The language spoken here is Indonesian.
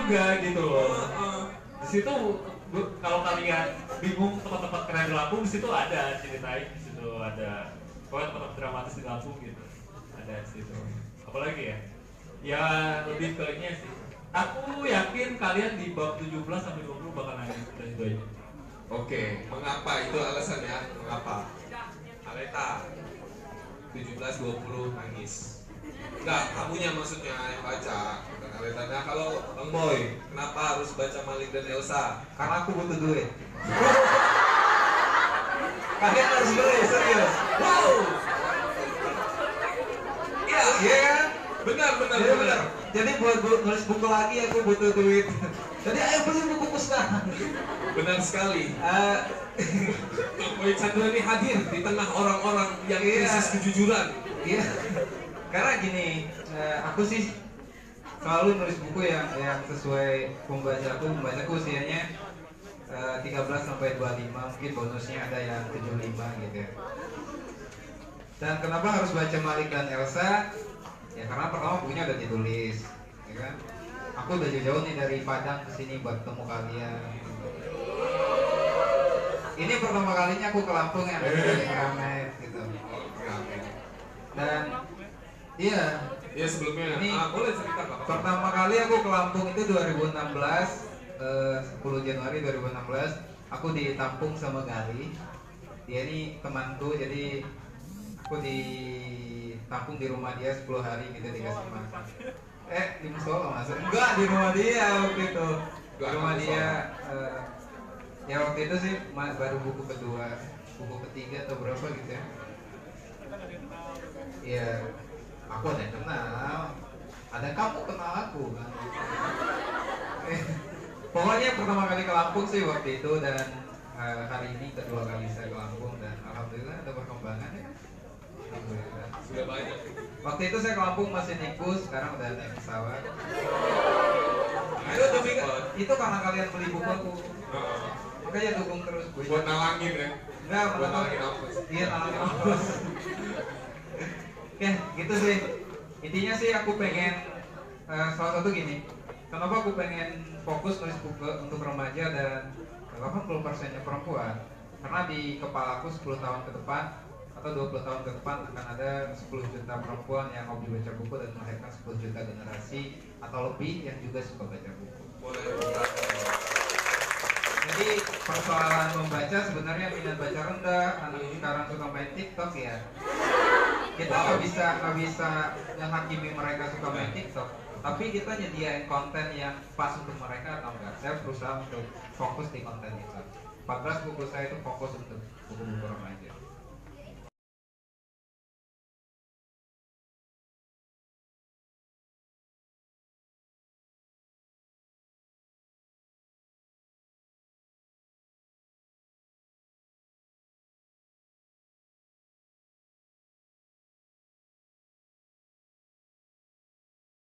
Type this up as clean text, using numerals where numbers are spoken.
juga gitu loh. Di situ kalau kalian bingung tempat-tempat keren di Lampung, di situ ada ceritain, di situ ada pokoknya tempat-tempat dramatis di Lampung gitu. Ada di situ. Apalagi ya? Ya lebih ke ini sih. Aku yakin kalian di bab 17 sampai 20 bakal nangis dan itu aja. Oke, mengapa itu alasannya? Mengapa? Aleta 17-20 nangis. Enggak, kamunya maksudnya yang baca, bukan Aleta. Nah, kalau Bang Boy, kenapa harus baca Malik dan Elsa? Karena aku butuh duit. Kalian harus beli, serius. Wow. Iya, Iya kan? benar. Iya benar. Jadi buat nulis buku lagi aku butuh duit. Jadi ayo beli buku sekarang. Benar sekali. Bang Boy Chandra ini hadir di tengah orang-orang yang krisis kejujuran. Iya. Karena gini, aku sih selalu nulis buku yang sesuai pembacaku usianya 13 sampai 25, mungkin bonusnya ada yang 75 gitu ya. Dan kenapa harus baca Malik dan Elsa? Ya karena pertama bukunya udah ditulis, ya kan? Aku udah jauh-jauh nih dari Padang ke sini buat ketemu kalian. Ini pertama kalinya aku ke Lampung yang dari Ramet gitu. Dan iya, Ya sebelumnya, ini boleh cerita Pak? pertama kali aku ke Lampung itu 2016, 10 Januari 2016. Aku ditampung sama Gali. Dia ini temanku, jadi aku ditampung di rumah dia 10 hari gitu, dikasih makan. Di musola masuk? Enggak, di rumah dia waktu itu. Di rumah dia. Ya waktu itu sih baru buku kedua, buku ketiga atau berapa gitu ya. Iya, aku ada yang kenal, ada kamu kenal aku kan. Pokoknya pertama kali ke Lampung sih waktu itu, dan hari ini kedua kali saya ke Lampung, dan alhamdulillah ada perkembangan ya. Alhamdulillah. Sudah banyak. Waktu itu saya ke Lampung masih nikus, sekarang udah naik pesawat. Itu karena kalian beli buku aku. Makanya dukung terus gue. Buat nalangin ya? Enggak, buat nalangin ongkos. Iya, nalangin ongkos. Oke, gitu sih. Intinya sih aku pengen salah satu gini. Kenapa aku pengen fokus nulis buku untuk remaja dan 80%-nya perempuan? Karena di kepala aku 10 tahun ke depan atau 20 tahun ke depan akan ada 10 juta perempuan yang hobi baca buku dan melahirkan 10 juta generasi atau lebih yang juga suka baca buku. Boleh. Jadi persoalan membaca sebenarnya minat baca rendah, anak sekarang suka main TikTok ya. Kita nggak bisa menghakimi mereka suka main TikTok, tapi kita nyediain konten yang pas untuk mereka atau enggak. Saya berusaha untuk fokus di konten itu. 14 buku saya itu fokus untuk buku-buku remaja.